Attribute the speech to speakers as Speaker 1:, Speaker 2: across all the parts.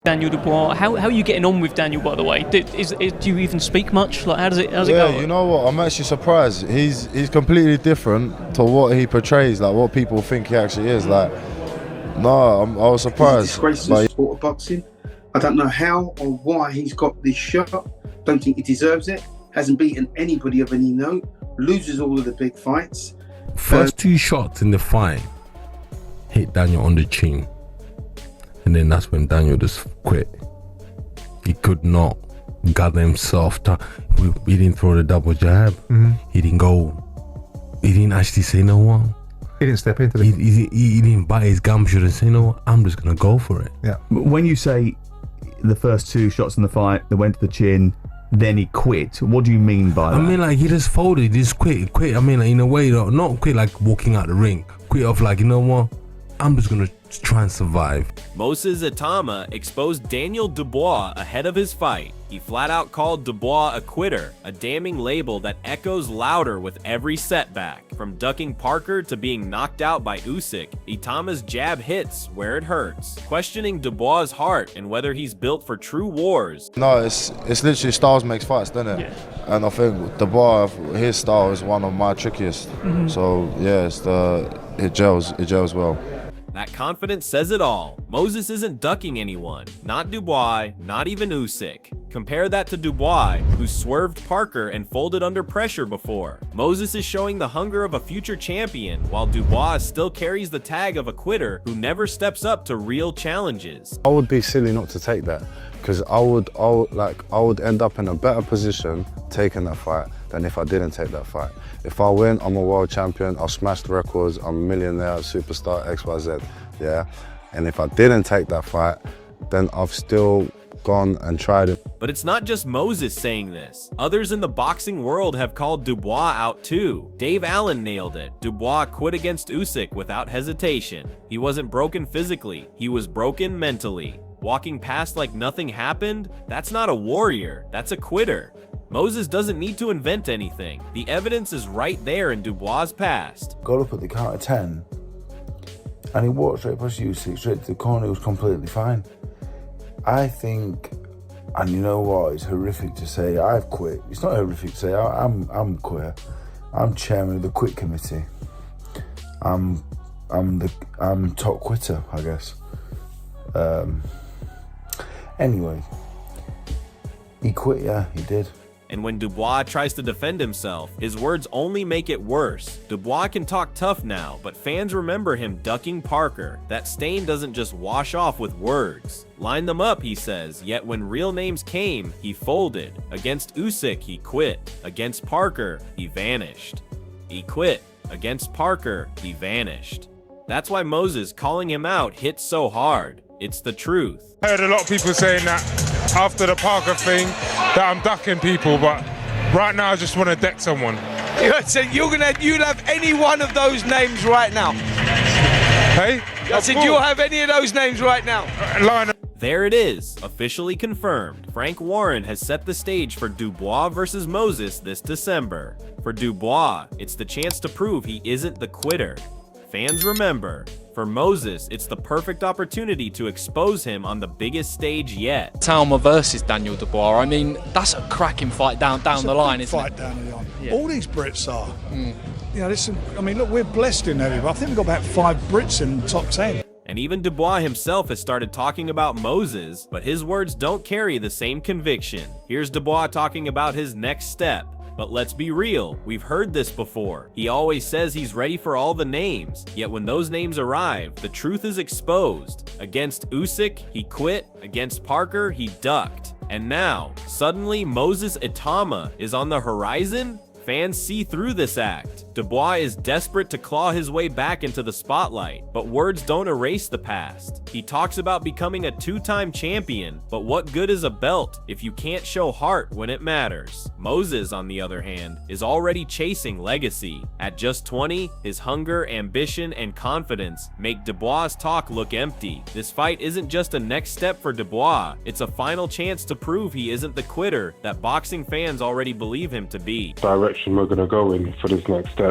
Speaker 1: Daniel Dubois. How are you getting on with Daniel, by the way? Do you even speak much? Like, how's it go?
Speaker 2: Yeah, you know what? I'm actually surprised. He's completely different to what he portrays, like what people think he actually is. Like, no, I was surprised.
Speaker 3: He's a disgrace to the sport of boxing. I don't know how or why he's got this shot. Don't think he deserves it. Hasn't beaten anybody of any note. Loses all of the big fights.
Speaker 4: First 2 shots in the fight hit Daniel on the chin. And then that's when Daniel just quit. He could not gather himself. He didn't throw the double jab. He didn't go. He didn't actually say, no one.
Speaker 5: He didn't step into
Speaker 4: it. He didn't bite his gumshoe and say, no, I'm just going to go for it.
Speaker 5: Yeah. When you say the first 2 shots in the fight, they went to the chin, then he quit, what do you mean by that?
Speaker 4: I mean, like, he just folded. He just quit. I mean, like, in a way, not quit like walking out the ring. Quit off like, you know what? I'm just going to try and survive.
Speaker 6: Moses Itauma exposed Daniel Dubois ahead of his fight. He flat out called Dubois a quitter, a damning label that echoes louder with every setback. From ducking Parker to being knocked out by Usyk, Itauma's jab hits where it hurts, questioning Dubois' heart and whether he's built for true wars.
Speaker 2: No, it's literally styles makes fights, doesn't it? Yeah. And I think Dubois, his style is one of my trickiest. So yeah, it gels well.
Speaker 6: That confidence says it all. Moses isn't ducking anyone. Not Dubois, not even Usyk. Compare that to Dubois, who swerved Parker and folded under pressure before. Moses is showing the hunger of a future champion, while Dubois still carries the tag of a quitter who never steps up to real challenges.
Speaker 7: I would be silly not to take that, because I would end up in a better position taking that fight than if I didn't take that fight. If I win, I'm a world champion, I'll smash the records, I'm a millionaire, superstar, XYZ, yeah? And if I didn't take that fight, then I've still gone and tried it.
Speaker 6: But it's not just Moses saying this. Others in the boxing world have called Dubois out too. Dave Allen nailed it. Dubois quit against Usyk without hesitation. He wasn't broken physically, he was broken mentally. Walking past like nothing happened? That's not a warrior, that's a quitter. Moses doesn't need to invent anything. The evidence is right there in Dubois' past.
Speaker 8: Got up at the count of 10 and he walked straight past Usyk, straight to the corner. He was completely fine. I think, and you know what, it's horrific to say I've quit. It's not horrific to say I'm queer. I'm chairman of the quit committee. I'm top quitter, I guess. Anyway, he quit, yeah, he did.
Speaker 6: And when Dubois tries to defend himself, his words only make it worse. Dubois can talk tough now, but fans remember him ducking Parker. That stain doesn't just wash off with words. Line them up, he says, yet when real names came, he folded. Against Usyk, he quit. Against Parker, he vanished. He quit. Against Parker, he vanished. That's why Moses calling him out hits so hard. It's the truth.
Speaker 9: I heard a lot of people saying that after the Parker thing, that I'm ducking people, but right now I just want to deck someone.
Speaker 10: So you'll have any one of those names right now?
Speaker 9: Hey?
Speaker 10: I said you'll have any of those names right now?
Speaker 6: There it is, officially confirmed. Frank Warren has set the stage for Dubois versus Moses this December. For Dubois, it's the chance to prove he isn't the quitter. Fans remember. For Moses, it's the perfect opportunity to expose him on the biggest stage yet.
Speaker 1: Itauma versus Daniel Dubois. I mean, that's a cracking fight down the line, isn't it?
Speaker 11: Down the line. Yeah. All these Brits are. You know, listen, I mean, look, we're blessed in there. I think we've got about 5 Brits in the top 10.
Speaker 6: And even Dubois himself has started talking about Moses, but his words don't carry the same conviction. Here's Dubois talking about his next step. But let's be real, we've heard this before. He always says he's ready for all the names, yet when those names arrive, the truth is exposed. Against Usyk, he quit. Against Parker, he ducked. And now, suddenly Moses Itauma is on the horizon? Fans see through this act. Dubois is desperate to claw his way back into the spotlight, but words don't erase the past. He talks about becoming a 2-time champion, but what good is a belt if you can't show heart when it matters? Moses, on the other hand, is already chasing legacy. At just 20, his hunger, ambition, and confidence make Dubois' talk look empty. This fight isn't just a next step for Dubois, it's a final chance to prove he isn't the quitter that boxing fans already believe him to be.
Speaker 9: Direction we're going to go in for this next step.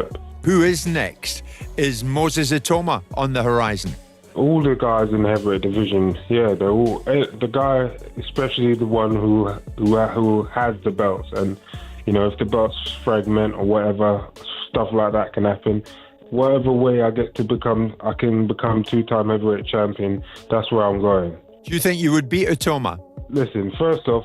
Speaker 12: Who is next? Is Moses Itauma on the horizon?
Speaker 9: all the guys in the heavyweight division, yeah, they're all the guy, especially the one who has the belts, and you know, if the belts fragment or whatever, stuff like that can happen. Whatever way I can become two-time heavyweight champion. That's where I'm going.
Speaker 10: Do you think you would beat Itauma?
Speaker 9: Listen, first off,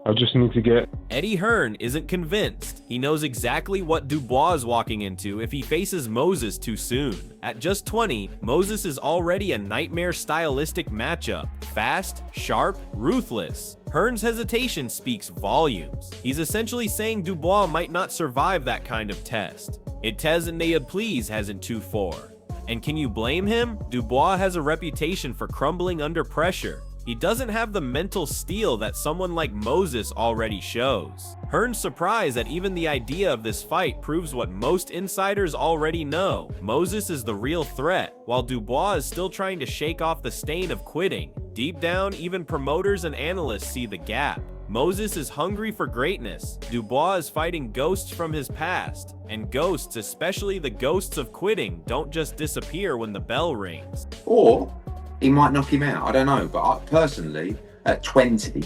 Speaker 9: I just need to get...
Speaker 6: Eddie Hearn isn't convinced. He knows exactly what Dubois is walking into if he faces Moses too soon. At just 20, Moses is already a nightmare stylistic matchup. Fast, sharp, ruthless. Hearn's hesitation speaks volumes. He's essentially saying Dubois might not survive that kind of test. Itez and Please hasn't 2-4. And can you blame him? Dubois has a reputation for crumbling under pressure. He doesn't have the mental steel that someone like Moses already shows. Hearn's surprised that even the idea of this fight proves what most insiders already know. Moses is the real threat, while Dubois is still trying to shake off the stain of quitting. Deep down, even promoters and analysts see the gap. Moses is hungry for greatness. Dubois is fighting ghosts from his past. And ghosts, especially the ghosts of quitting, don't just disappear when the bell rings.
Speaker 12: Or he might knock him out. I don't know. But personally, at 20,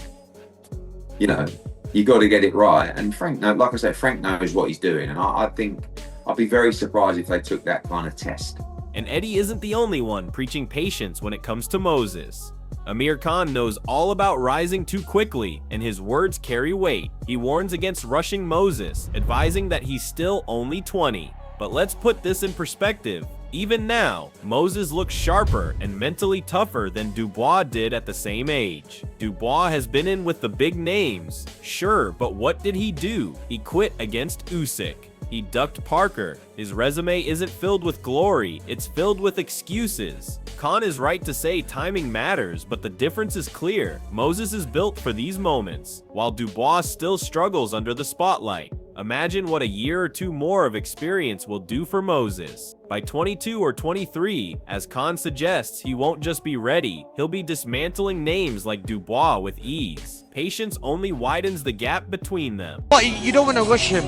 Speaker 12: you know, you got to get it right. And Frank, like I said, Frank knows what he's doing. And I think I'd be very surprised if they took that kind of test.
Speaker 6: And Eddie isn't the only one preaching patience when it comes to Moses. Amir Khan knows all about rising too quickly, and his words carry weight. He warns against rushing Moses, advising that he's still only 20. But let's put this in perspective. Even now, Moses looks sharper and mentally tougher than Dubois did at the same age. Dubois has been in with the big names, sure, but what did he do? He quit against Usyk. He ducked Parker. His resume isn't filled with glory, it's filled with excuses. Khan is right to say timing matters, but the difference is clear. Moses is built for these moments, while Dubois still struggles under the spotlight. Imagine what a year or two more of experience will do for Moses. By 22 or 23, as Khan suggests, he won't just be ready, he'll be dismantling names like Dubois with ease. Patience only widens the gap between them.
Speaker 10: But you don't want to rush him.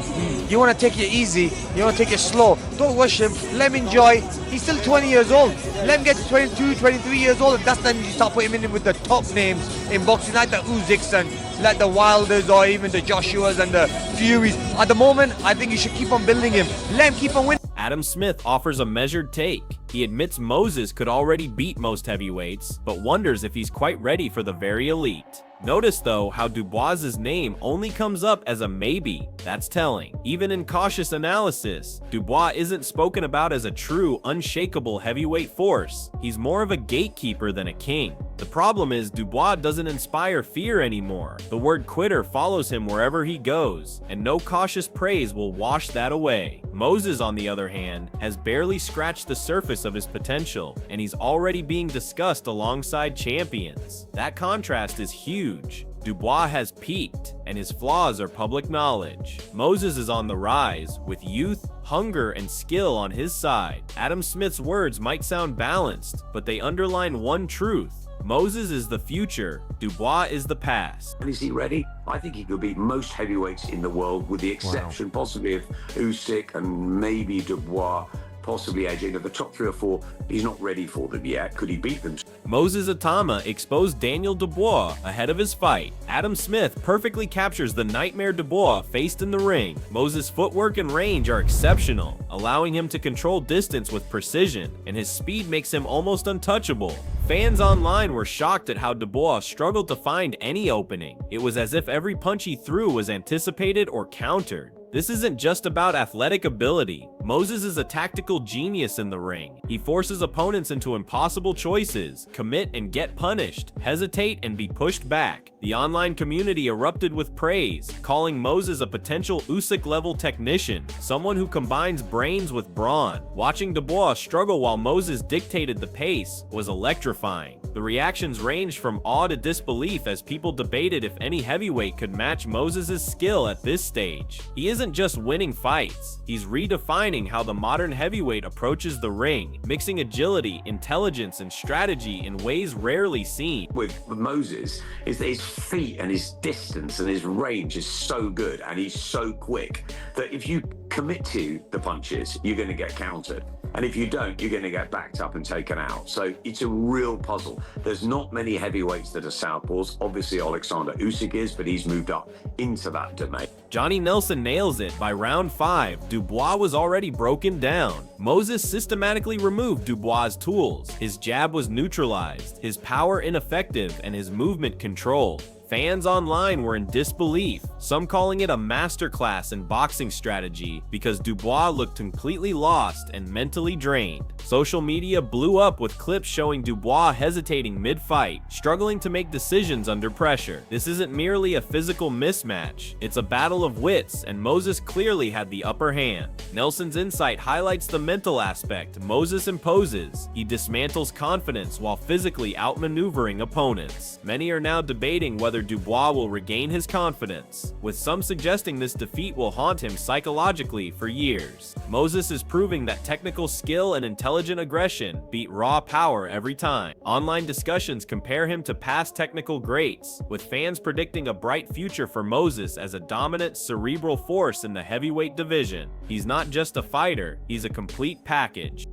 Speaker 10: You want to take it easy. You want to take it slow. Don't rush him. Let him enjoy. He's still 20 years old. Let him get to 22, 23 years old. And that's then you start putting him in with the top names in boxing, like the Usyks and like the Wilders or even the Joshuas and the Furies. At the moment, I think you should keep on building him. Let him keep on winning.
Speaker 6: Adam Smith offers a measured take. He admits Moses could already beat most heavyweights, but wonders if he's quite ready for the very elite. Notice though how Dubois' name only comes up as a maybe. That's telling. Even in cautious analysis, Dubois isn't spoken about as a true, unshakable heavyweight force. He's more of a gatekeeper than a king. The problem is Dubois doesn't inspire fear anymore. The word quitter follows him wherever he goes, and no cautious praise will wash that away. Moses, on the other hand, has barely scratched the surface of his potential, and he's already being discussed alongside champions. That contrast is huge. Dubois has peaked, and his flaws are public knowledge. Moses is on the rise, with youth, hunger, and skill on his side. Adam Smith's words might sound balanced, but they underline one truth. Moses is the future, Dubois is the past.
Speaker 13: And is he ready? I think he could beat most heavyweights in the world, with the exception possibly of Usyk and maybe Dubois, possibly AJ. The top 3 or 4, he's not ready for them yet. Could he beat them?
Speaker 6: Moses Itauma exposed Daniel Dubois ahead of his fight. Adam Smith perfectly captures the nightmare Dubois faced in the ring. Moses' footwork and range are exceptional, allowing him to control distance with precision, and his speed makes him almost untouchable. Fans online were shocked at how Dubois struggled to find any opening. It was as if every punch he threw was anticipated or countered. This isn't just about athletic ability. Moses is a tactical genius in the ring. He forces opponents into impossible choices, commit and get punished, hesitate and be pushed back. The online community erupted with praise, calling Moses a potential Usyk-level technician, someone who combines brains with brawn. Watching Dubois struggle while Moses dictated the pace was electrifying. The reactions ranged from awe to disbelief as people debated if any heavyweight could match Moses' skill at this stage. He isn't just winning fights, he's redefining redefining how the modern heavyweight approaches the ring, mixing agility, intelligence, and strategy in ways rarely seen.
Speaker 13: With Moses is that his feet and his distance and his range is so good and he's so quick that if you commit to the punches, you're going to get countered. And if you don't, you're going to get backed up and taken out. So it's a real puzzle. There's not many heavyweights that are southpaws. Obviously, Alexander Usyk is, but he's moved up into that domain.
Speaker 6: Johnny Nelson nails it. By round 5, Dubois was already broken down. Moses systematically removed Dubois' tools. His jab was neutralized, his power ineffective, and his movement controlled. Fans online were in disbelief, some calling it a masterclass in boxing strategy because Dubois looked completely lost and mentally drained. Social media blew up with clips showing Dubois hesitating mid-fight, struggling to make decisions under pressure. This isn't merely a physical mismatch, it's a battle of wits, and Moses clearly had the upper hand. Nelson's insight highlights the mental aspect Moses imposes. He dismantles confidence while physically outmaneuvering opponents. Many are now debating whether Dubois will regain his confidence, with some suggesting this defeat will haunt him psychologically for years. Moses is proving that technical skill and intelligent aggression beat raw power every time. Online discussions compare him to past technical greats, with fans predicting a bright future for Moses as a dominant cerebral force in the heavyweight division. He's not just a fighter, he's a complete package.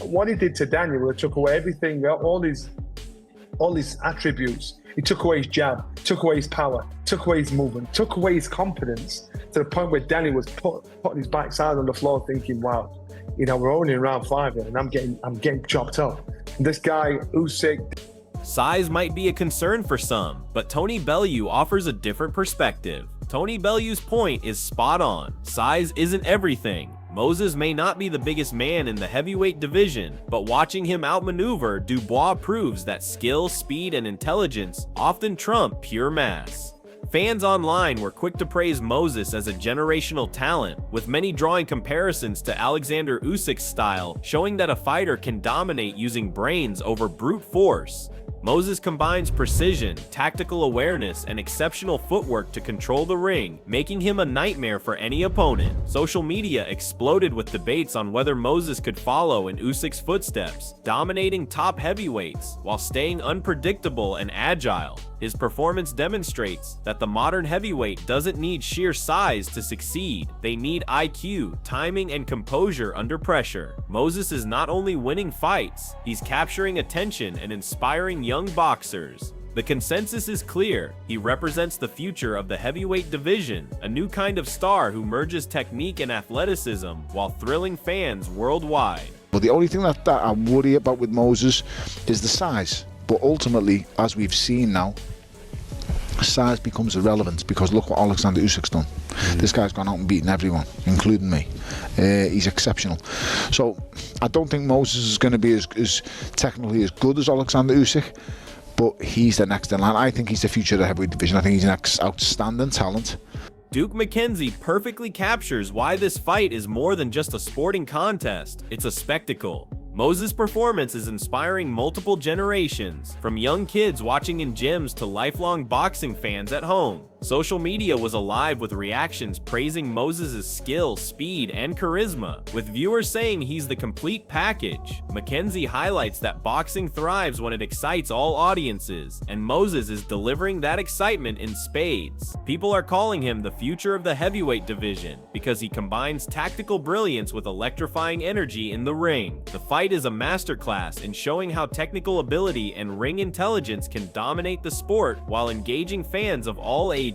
Speaker 14: What he did to Daniel, it took away everything, all his attributes. He took away his jab, took away his power, took away his movement, took away his confidence to the point where Daniel was putting his backside on the floor thinking, wow, you know, we're only in round 5 here and I'm getting chopped up. And this guy, Usyk.
Speaker 6: Size might be a concern for some, but Tony Bellew offers a different perspective. Tony Bellew's point is spot on. Size isn't everything. Moses may not be the biggest man in the heavyweight division, but watching him outmaneuver Dubois proves that skill, speed, and intelligence often trump pure mass. Fans online were quick to praise Moses as a generational talent, with many drawing comparisons to Alexander Usyk's style, showing that a fighter can dominate using brains over brute force. Moses combines precision, tactical awareness, and exceptional footwork to control the ring, making him a nightmare for any opponent. Social media exploded with debates on whether Moses could follow in Usyk's footsteps, dominating top heavyweights while staying unpredictable and agile. His performance demonstrates that the modern heavyweight doesn't need sheer size to succeed. They need IQ, timing, and composure under pressure. Moses is not only winning fights, he's capturing attention and inspiring young boxers. The consensus is clear. He represents the future of the heavyweight division, a new kind of star who merges technique and athleticism while thrilling fans worldwide.
Speaker 15: But the only thing that I worry about with Moses is the size. But ultimately, as we've seen now, size becomes irrelevant because look what Alexander Usyk's done. This guy's gone out and beaten everyone, including me. He's exceptional. So I don't think Moses is going to be as technically as good as Alexander Usyk, but he's the next in line. I think he's the future of the heavyweight division. I think he's an outstanding talent.
Speaker 6: Duke McKenzie perfectly captures why this fight is more than just a sporting contest. It's a spectacle. Moses' performance is inspiring multiple generations, from young kids watching in gyms to lifelong boxing fans at home. Social media was alive with reactions praising Moses' skill, speed, and charisma, with viewers saying he's the complete package. McKenzie highlights that boxing thrives when it excites all audiences, and Moses is delivering that excitement in spades. People are calling him the future of the heavyweight division because he combines tactical brilliance with electrifying energy in the ring. The fight is a masterclass in showing how technical ability and ring intelligence can dominate the sport while engaging fans of all ages.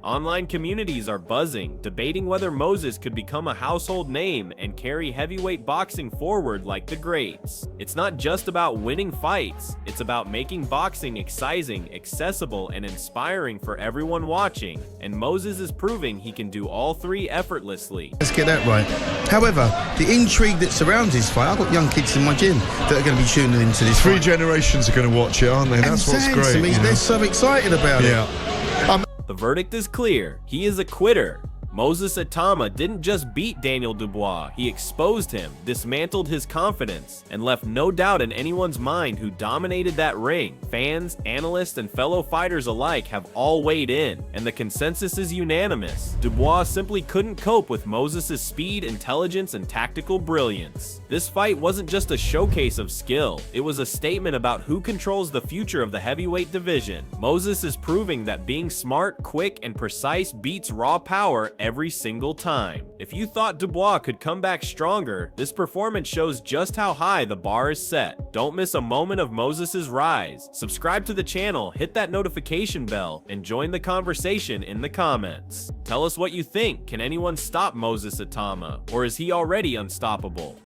Speaker 6: Online communities are buzzing, debating whether Moses could become a household name and carry heavyweight boxing forward like the greats. It's not just about winning fights, it's about making boxing exciting, accessible, and inspiring for everyone watching, and Moses is proving he can do all three effortlessly.
Speaker 16: Let's get that right. However, the intrigue that surrounds this fight, I've got young kids in my gym that are going to be tuning into this
Speaker 17: Three
Speaker 16: fight.
Speaker 17: generations are going to watch it, aren't they? That's what's
Speaker 16: Exactly.
Speaker 17: great.
Speaker 16: I mean, they're so excited about it.
Speaker 6: The verdict is clear. He is a quitter. Moses Itauma didn't just beat Daniel Dubois, he exposed him, dismantled his confidence, and left no doubt in anyone's mind who dominated that ring. Fans, analysts, and fellow fighters alike have all weighed in, and the consensus is unanimous. Dubois simply couldn't cope with Moses' speed, intelligence, and tactical brilliance. This fight wasn't just a showcase of skill, it was a statement about who controls the future of the heavyweight division. Moses is proving that being smart, quick, and precise beats raw power every single time. If you thought Dubois could come back stronger, this performance shows just how high the bar is set. Don't miss a moment of Moses' rise. Subscribe to the channel, hit that notification bell, and join the conversation in the comments. Tell us what you think. Can anyone stop Moses Itauma, or is he already unstoppable?